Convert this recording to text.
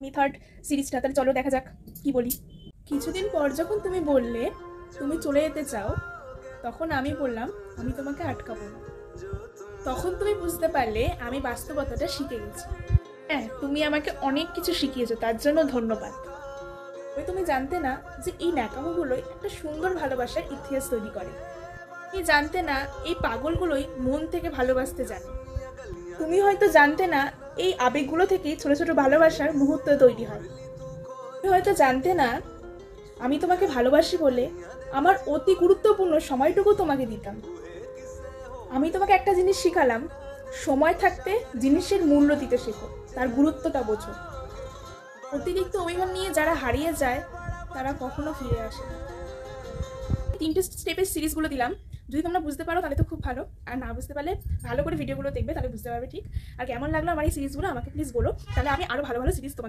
আমি থার্ড সিরিজটা, তাহলে চলো দেখা যাক কি বলি। কিছুদিন পর যখন তুমি বললে তুমি চলে যেতে চাও, তখন আমি বললাম আমি তোমাকে আটকাবো না। তখন তুমি বুঝতে পারলে আমি বাস্তবতাটা শিখে গেছি। হ্যাঁ, তুমি আমাকে অনেক কিছু শিখিয়েছো, তার জন্য ধন্যবাদ। ওই তুমি জানতে না যে এই ন্যাকামোগুলোই একটা সুন্দর ভালোবাসার ইতিহাস তৈরি করে। তুমি জানতে না এই পাগলগুলোই মন থেকে ভালোবাসতে জানে। তুমি হয়তো জানতে না এই আবেগগুলো থেকেই ছোট ছোট ভালোবাসার মুহূর্ত তৈরি হয়। তুমি হয়তো জানতে না আমি তোমাকে ভালোবাসি বলে আমার অতি গুরুত্বপূর্ণ সময়টুকু তোমাকে দিতাম। আমি তোমাকে একটা জিনিস শিখালাম, সময় থাকতে জিনিসের মূল্য দিতে শেখো, তার গুরুত্বটা বোঝো। অতিরিক্ত অভিমান নিয়ে যারা হারিয়ে যায় তারা কখনো ফিরে আসে না। 3টে স্টেপের সিরিজগুলো দিলাম, যদি তোমরা বুঝতে পারো তাহলে তো খুব ভালো, আর না বুঝতে পারলে ভালো করে ভিডিওগুলো দেখবে, তাহলে বুঝতে পারবে ঠিক। আর কেমন লাগলো আমার এই সিরিজগুলো আমাকে প্লিজ বলো, তাহলে আমি আরো ভালো ভালো সিরিজ তোমাদের